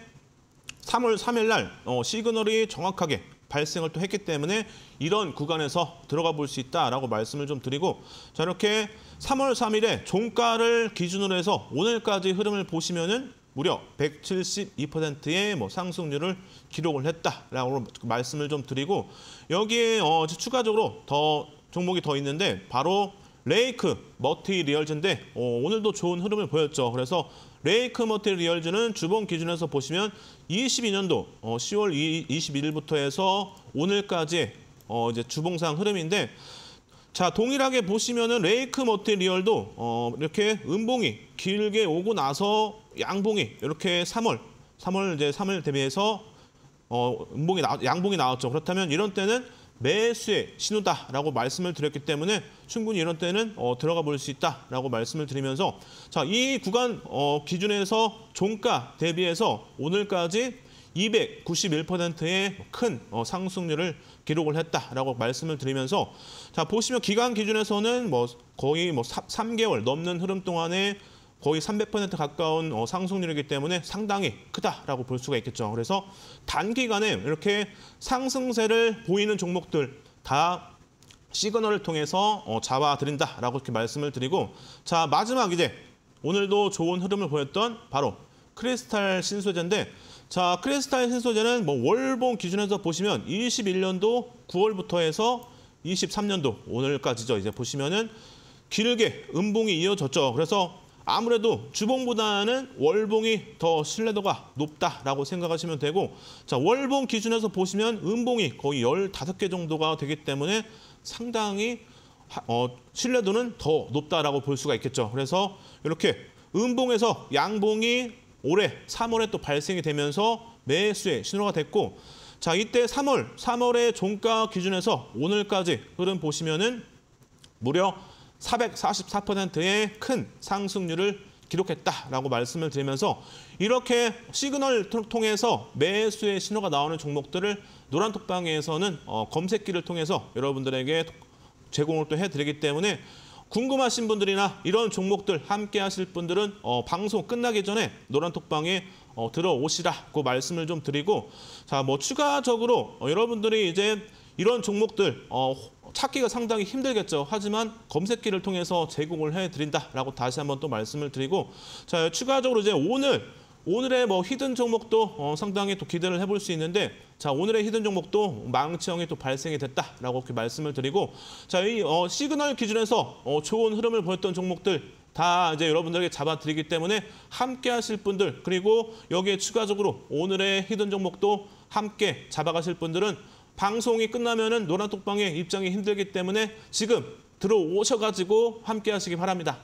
3월 3일 날 시그널이 정확하게 발생을 또 했기 때문에 이런 구간에서 들어가 볼 수 있다라고 말씀을 좀 드리고 자, 이렇게 3월 3일에 종가를 기준으로 해서 오늘까지 흐름을 보시면은 무려 172%의 상승률을 기록을 했다라고 말씀을 좀 드리고 여기에 추가적으로 종목이 더 있는데 바로 레이크 머티리얼즈인데 오늘도 좋은 흐름을 보였죠. 그래서 레이크 머티리얼즈는 주봉 기준에서 보시면 22년도 10월 21일부터 해서 오늘까지 이제 주봉상 흐름인데 자, 동일하게 보시면은 레이크 머티리얼도 이렇게 음봉이 길게 오고 나서 양봉이 이렇게 3월 대비해서 양봉이 나왔죠. 그렇다면 이런 때는 매수의 신호다라고 말씀을 드렸기 때문에 충분히 이런 때는 들어가 볼 수 있다라고 말씀을 드리면서 자, 이 구간 기준에서 종가 대비해서 오늘까지 291%의 큰 상승률을 기록을 했다라고 말씀을 드리면서 자, 보시면 기간 기준에서는 거의 3개월 넘는 흐름 동안에 거의 300% 가까운 상승률이기 때문에 상당히 크다라고 볼 수가 있겠죠. 그래서 단기간에 이렇게 상승세를 보이는 종목들 다 시그널을 통해서 잡아드린다라고 이렇게 말씀을 드리고 자, 마지막 이제 오늘도 좋은 흐름을 보였던 바로 크리스탈 신소재인데 자, 크리스탈 신소재는 월봉 기준에서 보시면 21년도 9월부터 해서 23년도 오늘까지죠. 이제 보시면은 길게 음봉이 이어졌죠. 그래서 아무래도 주봉보다는 월봉이 더 신뢰도가 높다라고 생각하시면 되고 자, 월봉 기준에서 보시면 음봉이 거의 15개 정도가 되기 때문에 상당히 신뢰도는 더 높다라고 볼 수가 있겠죠. 그래서 이렇게 음봉에서 양봉이 올해 3월에 또 발생이 되면서 매수의 신호가 됐고 자, 이때 3월의 종가 기준에서 오늘까지 흐름 보시면은 무려 444%의 큰 상승률을 기록했다라고 말씀을 드리면서 이렇게 시그널을 통해서 매수의 신호가 나오는 종목들을 노란톡방에서는 검색기를 통해서 여러분들에게 제공을 또 해드리기 때문에 궁금하신 분들이나 이런 종목들 함께 하실 분들은 방송 끝나기 전에 노란톡방에 들어오시라고 말씀을 좀 드리고 자, 추가적으로 여러분들이 이제 이런 종목들 찾기가 상당히 힘들겠죠. 하지만 검색기를 통해서 제공을 해드린다라고 다시 한번 또 말씀을 드리고 자, 추가적으로 이제 오늘의 히든 종목도 상당히 또 기대를 해볼 수 있는데 자, 오늘의 히든 종목도 망치형이 또 발생이 됐다라고 이렇게 말씀을 드리고 자, 이 시그널 기준에서 좋은 흐름을 보였던 종목들 다 이제 여러분들에게 잡아드리기 때문에 함께 하실 분들 그리고 여기에 추가적으로 오늘의 히든 종목도 함께 잡아가실 분들은 방송이 끝나면은 노란톡방에 입장이 힘들기 때문에 지금 들어오셔가지고 함께 하시기 바랍니다.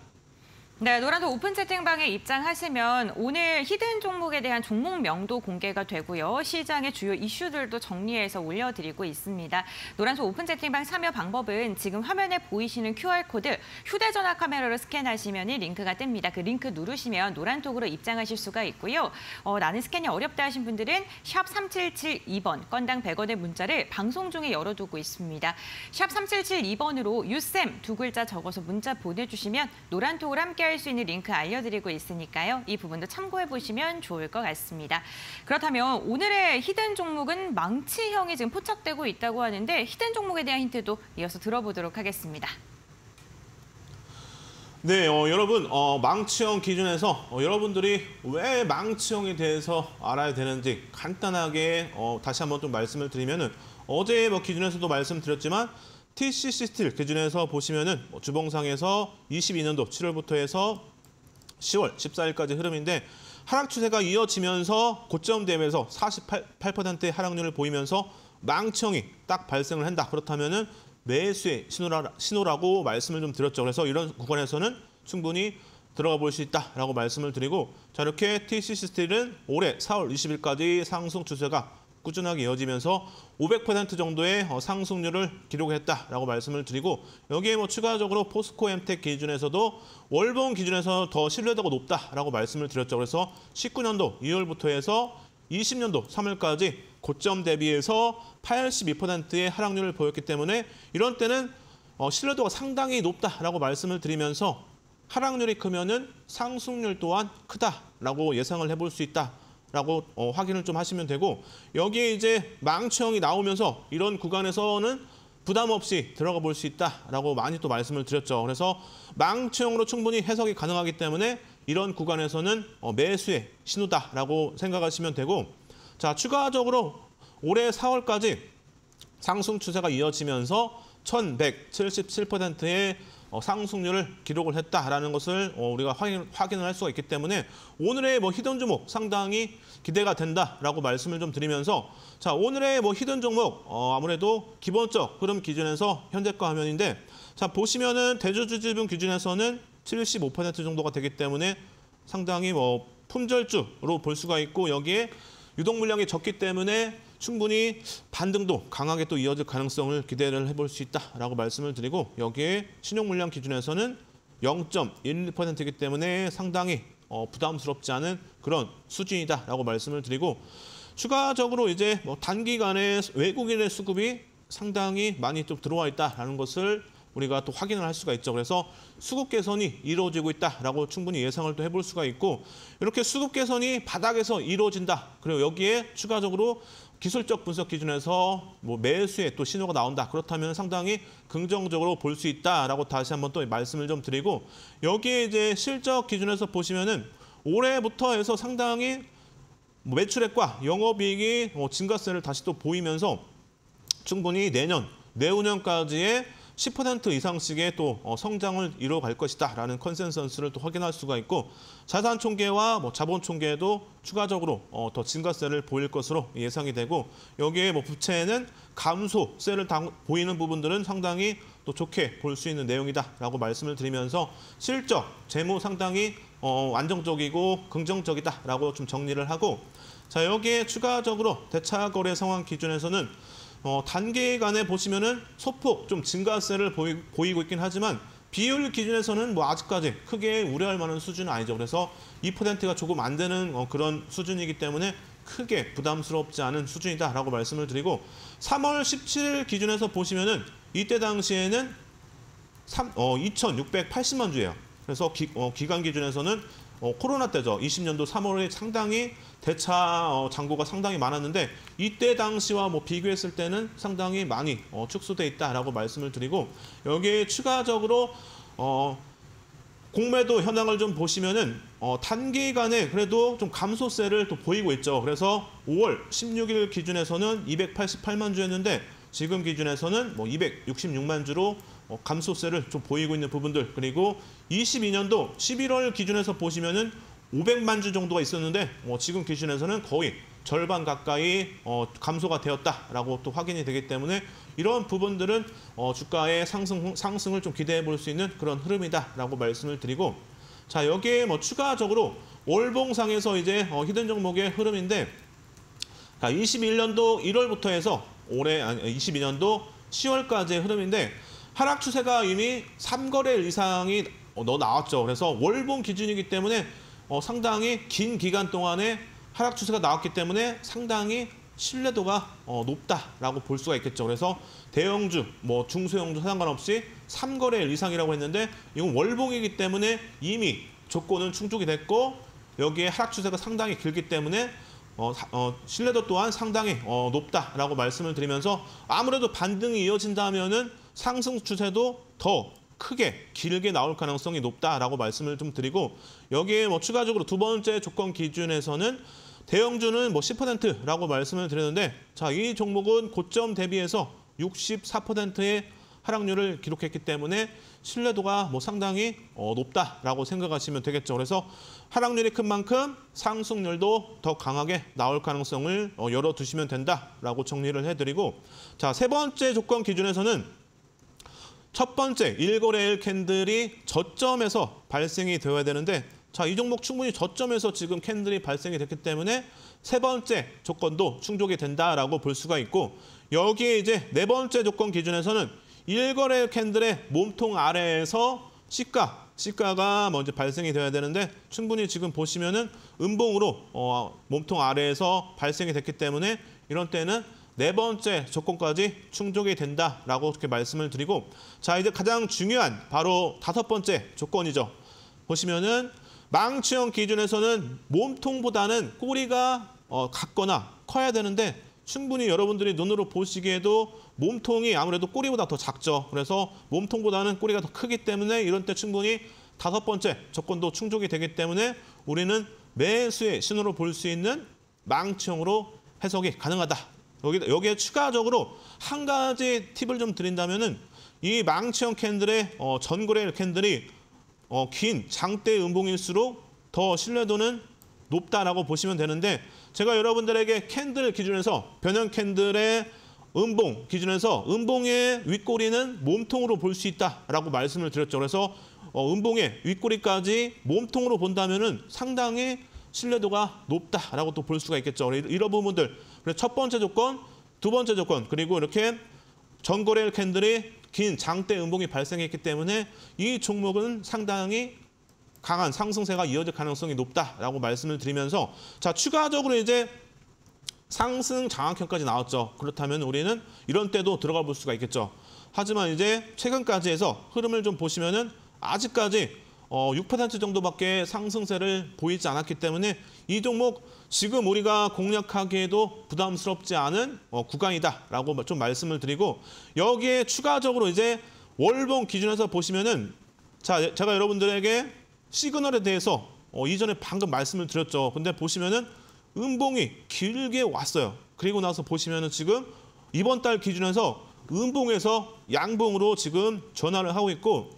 네, 노란톡 오픈 채팅방에 입장하시면 오늘 히든 종목에 대한 종목명도 공개가 되고요. 시장의 주요 이슈들도 정리해서 올려드리고 있습니다. 노란톡 오픈 채팅방 참여 방법은 지금 화면에 보이시는 QR코드 휴대전화 카메라로 스캔하시면 링크가 뜹니다. 그 링크 누르시면 노란톡으로 입장하실 수가 있고요. 나는 스캔이 어렵다 하신 분들은 샵 3772번 건당 100원의 문자를 방송 중에 열어두고 있습니다. 샵 3772번으로 유쌤 두 글자 적어서 문자 보내주시면 노란톡을 함께 할 수 있는 링크 알려드리고 있으니까요. 이 부분도 참고해 보시면 좋을 것 같습니다. 그렇다면 오늘의 히든 종목은 망치형이 지금 포착되고 있다고 하는데 히든 종목에 대한 힌트도 이어서 들어보도록 하겠습니다. 네, 여러분 망치형 기준에서 여러분들이 왜 망치형에 대해서 알아야 되는지 간단하게 다시 한번 좀 말씀을 드리면은 어제 기준에서도 말씀드렸지만 TCC 스틸 기준에서 보시면은 주봉상에서 22년도 7월부터 해서 10월 14일까지 흐름인데 하락 추세가 이어지면서 고점 대비해서 48%의 하락률을 보이면서 망치형이 딱 발생을 한다. 그렇다면은 매수의 신호라고 말씀을 좀 드렸죠. 그래서 이런 구간에서는 충분히 들어가 볼 수 있다라고 말씀을 드리고 자, 이렇게 TCC 스틸은 올해 4월 20일까지 상승 추세가 꾸준하게 이어지면서 500% 정도의 상승률을 기록했다라고 말씀을 드리고 여기에 추가적으로 포스코 엠텍 기준에서도 월봉 기준에서 더 신뢰도가 높다라고 말씀을 드렸죠. 그래서 19년도 2월부터 해서 20년도 3월까지 고점 대비해서 82%의 하락률을 보였기 때문에 이런 때는 신뢰도가 상당히 높다라고 말씀을 드리면서 하락률이 크면은 상승률 또한 크다라고 예상을 해볼 수 있다. 라고 확인을 좀 하시면 되고 여기에 이제 망치형이 나오면서 이런 구간에서는 부담 없이 들어가 볼 수 있다라고 많이 또 말씀을 드렸죠. 그래서 망치형으로 충분히 해석이 가능하기 때문에 이런 구간에서는 매수의 신호다라고 생각하시면 되고, 자, 추가적으로 올해 4월까지 상승 추세가 이어지면서 1,177%의 상승률을 기록을 했다라는 것을 우리가 확인을 할 수가 있기 때문에 오늘의 히든 종목 상당히 기대가 된다라고 말씀을 좀 드리면서, 자, 오늘의 히든 종목 아무래도 기본적 흐름 기준에서 현재가 화면인데, 자, 보시면은 대주주지분 기준에서는 75% 정도가 되기 때문에 상당히 품절주로 볼 수가 있고, 여기에 유동 물량이 적기 때문에 충분히 반등도 강하게 또 이어질 가능성을 기대를 해볼 수 있다라고 말씀을 드리고, 여기에 신용 물량 기준에서는 0.11%이기 때문에 상당히 부담스럽지 않은 그런 수준이다라고 말씀을 드리고, 추가적으로 이제 단기간에 외국인의 수급이 상당히 많이 좀 들어와 있다라는 것을 우리가 또 확인을 할 수가 있죠. 그래서 수급 개선이 이루어지고 있다라고 충분히 예상을 또 해볼 수가 있고, 이렇게 수급 개선이 바닥에서 이루어진다. 그리고 여기에 추가적으로 기술적 분석 기준에서 매수의 또 신호가 나온다. 그렇다면 상당히 긍정적으로 볼 수 있다라고 다시 한번 또 말씀을 좀 드리고, 여기에 이제 실적 기준에서 보시면은 올해부터 해서 상당히 매출액과 영업이익이 증가세를 다시 또 보이면서 충분히 내후년까지의 10% 이상씩의 또 성장을 이뤄갈 것이다라는 컨센서스를 또 확인할 수가 있고, 자산 총계와 자본 총계도 추가적으로 더 증가세를 보일 것으로 예상이 되고, 여기에 부채는 감소세를 보이는 부분들은 상당히 또 좋게 볼 수 있는 내용이다라고 말씀을 드리면서, 실적, 재무 상당히 안정적이고 긍정적이다라고 좀 정리를 하고, 자, 여기에 추가적으로 대차 거래 상황 기준에서는 단기간에 보시면은 소폭 좀 증가세를 보이고 있긴 하지만 비율 기준에서는 아직까지 크게 우려할 만한 수준은 아니죠. 그래서 2%가 조금 안 되는 그런 수준이기 때문에 크게 부담스럽지 않은 수준이다라고 말씀을 드리고, 3월 17일 기준에서 보시면은 이때 당시에는 2,680만 주예요. 그래서 기간 기준에서는 코로나 때죠. 20년도 3월에 상당히 대차 잔고가 상당히 많았는데, 이때 당시와 비교했을 때는 상당히 많이 축소돼 있다라고 말씀을 드리고, 여기에 추가적으로 공매도 현황을 좀 보시면은 단기간에 그래도 좀 감소세를 또 보이고 있죠. 그래서 5월 16일 기준에서는 288만 주였는데 지금 기준에서는 266만 주로 감소세를 좀 보이고 있는 부분들, 그리고 22년도 11월 기준에서 보시면은 500만 주 정도가 있었는데 지금 기준에서는 거의 절반 가까이 감소가 되었다라고 또 확인이 되기 때문에 이런 부분들은 주가의 상승을 좀 기대해 볼 수 있는 그런 흐름이다라고 말씀을 드리고, 자, 여기에 추가적으로 월봉상에서 이제 히든 종목의 흐름인데, 21년도 1월부터 해서 올해 22년도 10월까지의 흐름인데, 하락 추세가 이미 3거래일 이상이 나왔죠. 그래서 월봉 기준이기 때문에 상당히 긴 기간 동안에 하락 추세가 나왔기 때문에 상당히 신뢰도가 높다라고 볼 수가 있겠죠. 그래서 대형주, 중소형주 상관없이 3거래일 이상이라고 했는데 이건 월봉이기 때문에 이미 조건은 충족이 됐고, 여기에 하락 추세가 상당히 길기 때문에 신뢰도 또한 상당히 높다라고 말씀을 드리면서, 아무래도 반등이 이어진다면은 상승 추세도 더 크게 길게 나올 가능성이 높다라고 말씀을 좀 드리고, 여기에 추가적으로 두 번째 조건 기준에서는 대형주는 10%라고 말씀을 드렸는데, 자, 이 종목은 고점 대비해서 64%의 하락률을 기록했기 때문에 신뢰도가 상당히 높다라고 생각하시면 되겠죠. 그래서 하락률이 큰 만큼 상승률도 더 강하게 나올 가능성을 열어두시면 된다라고 정리를 해드리고, 자, 세 번째 조건 기준에서는 첫 번째 1거래일 캔들이 저점에서 발생이 되어야 되는데, 자, 이 종목 충분히 저점에서 지금 캔들이 발생이 됐기 때문에 세 번째 조건도 충족이 된다라고 볼 수가 있고, 여기에 이제 네 번째 조건 기준에서는 1거래일 캔들의 몸통 아래에서 시가가 먼저 발생이 되어야 되는데, 충분히 지금 보시면은 음봉으로 몸통 아래에서 발생이 됐기 때문에 이런 때는 네 번째 조건까지 충족이 된다라고 그렇게 말씀을 드리고, 자, 이제 가장 중요한 바로 다섯 번째 조건이죠. 보시면은 망치형 기준에서는 몸통보다는 꼬리가 같거나 커야 되는데, 충분히 여러분들이 눈으로 보시기에도 몸통이 아무래도 꼬리보다 더 작죠. 그래서 몸통보다는 꼬리가 더 크기 때문에 이런 때 충분히 5번째 조건도 충족이 되기 때문에 우리는 매수의 신호로 볼 수 있는 망치형으로 해석이 가능하다. 여기에 추가적으로 한 가지 팁을 좀 드린다면은 이 망치형 캔들의 전거래 캔들이 긴 장대 음봉일수록 더 신뢰도는 높다라고 보시면 되는데 제가 여러분들에게 캔들 기준에서 변형 캔들의 음봉 기준에서 음봉의 윗꼬리는 몸통으로 볼 수 있다라고 말씀을 드렸죠. 그래서 음봉의 윗꼬리까지 몸통으로 본다면은 상당히 신뢰도가 높다라고 또 볼 수가 있겠죠. 이런 부분들. 그래서 첫 번째 조건, 두 번째 조건, 그리고 이렇게 전거래 캔들이 긴 장대 음봉이 발생했기 때문에 이 종목은 상당히 강한 상승세가 이어질 가능성이 높다라고 말씀을 드리면서 자, 추가적으로 이제 상승 장악형까지 나왔죠. 그렇다면 우리는 이런 때도 들어가 볼 수가 있겠죠. 하지만 이제 최근까지 해서 흐름을 좀 보시면은 아직까지 6% 정도밖에 상승세를 보이지 않았기 때문에 이 종목 지금 우리가 공략하기에도 부담스럽지 않은 구간이다라고 좀 말씀을 드리고 여기에 추가적으로 이제 월봉 기준에서 보시면은 자, 제가 여러분들에게 시그널에 대해서 이전에 방금 말씀을 드렸죠. 근데 보시면은 음봉이 길게 왔어요. 그리고 나서 보시면은 지금 이번 달 기준에서 음봉에서 양봉으로 지금 전환을 하고 있고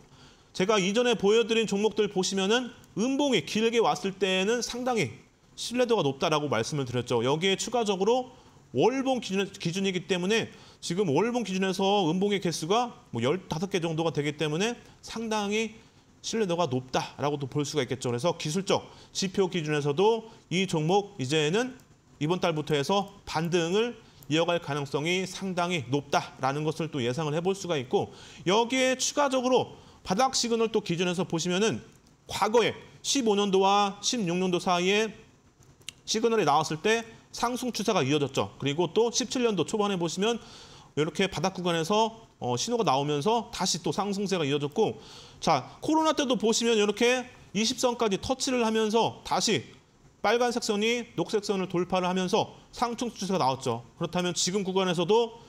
제가 이전에 보여드린 종목들 보시면은 음봉이 길게 왔을 때는 상당히 신뢰도가 높다라고 말씀을 드렸죠. 여기에 추가적으로 월봉 기준이기 때문에 지금 월봉 기준에서 음봉의 개수가 뭐 15개 정도가 되기 때문에 상당히 신뢰도가 높다라고도 볼 수가 있겠죠. 그래서 기술적 지표 기준에서도 이 종목 이제는 이번 달부터 해서 반등을 이어갈 가능성이 상당히 높다라는 것을 또 예상을 해볼 수가 있고 여기에 추가적으로 바닥 시그널 또 기준에서 보시면은 과거에 15년도와 16년도 사이에 시그널이 나왔을 때 상승 추세가 이어졌죠. 그리고 또 17년도 초반에 보시면 이렇게 바닥 구간에서 신호가 나오면서 다시 또 상승세가 이어졌고 자, 코로나 때도 보시면 이렇게 20선까지 터치를 하면서 다시 빨간색 선이 녹색 선을 돌파를 하면서 상승 추세가 나왔죠. 그렇다면 지금 구간에서도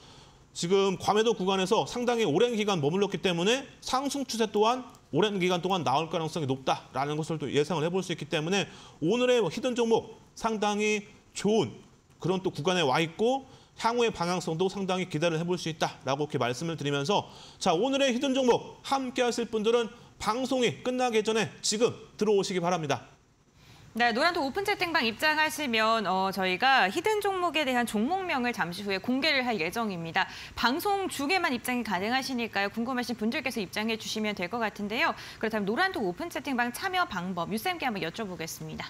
지금 과매도 구간에서 상당히 오랜 기간 머물렀기 때문에 상승 추세 또한 오랜 기간 동안 나올 가능성이 높다라는 것을 또 예상을 해볼 수 있기 때문에 오늘의 히든 종목 상당히 좋은 그런 또 구간에 와 있고 향후의 방향성도 상당히 기대를 해볼 수 있다라고 이렇게 말씀을 드리면서 자, 오늘의 히든 종목 함께 하실 분들은 방송이 끝나기 전에 지금 들어오시기 바랍니다. 네, 노란톡 오픈 채팅방 입장하시면 저희가 히든 종목에 대한 종목명을 잠시 후에 공개를 할 예정입니다. 방송 중에만 입장이 가능하시니까요. 궁금하신 분들께서 입장해 주시면 될 것 같은데요. 그렇다면 노란톡 오픈 채팅방 참여 방법 유쌤께 한번 여쭤보겠습니다.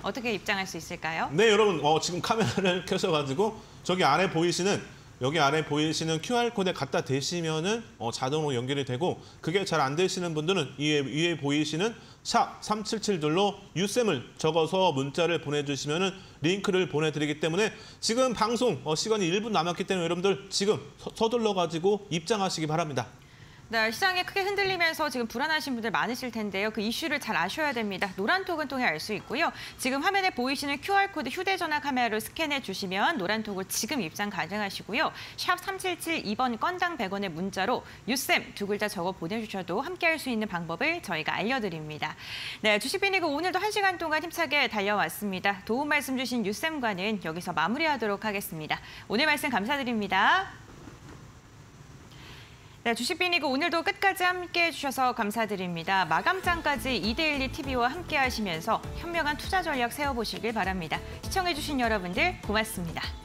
어떻게 입장할 수 있을까요? 네, 여러분 지금 카메라를 켜셔가지고 여기 아래 보이시는 QR코드에 갖다 대시면은 자동으로 연결이 되고 그게 잘 안 되시는 분들은 위에 보이시는 샵 377들로 유쌤을 적어서 문자를 보내주시면은 링크를 보내드리기 때문에 지금 방송 시간이 1분 남았기 때문에 여러분들 지금 서둘러가지고 입장하시기 바랍니다. 네, 시장이 크게 흔들리면서 지금 불안하신 분들 많으실 텐데요. 그 이슈를 잘 아셔야 됩니다. 노란톡은 통해 알 수 있고요. 지금 화면에 보이시는 QR코드 휴대전화 카메라로 스캔해 주시면 노란톡을 지금 입장 가능하시고요. 샵 3772번 건당 100원의 문자로 유쌤 두 글자 적어 보내주셔도 함께할 수 있는 방법을 저희가 알려드립니다. 네, 주식비니그 오늘도 1시간 동안 힘차게 달려왔습니다. 도움 말씀 주신 유쌤과는 여기서 마무리하도록 하겠습니다. 오늘 말씀 감사드립니다. 네, 주식비니그 오늘도 끝까지 함께해 주셔서 감사드립니다. 마감장까지 이데일리 TV와 함께 하시면서 현명한 투자 전략 세워보시길 바랍니다. 시청해 주신 여러분들 고맙습니다.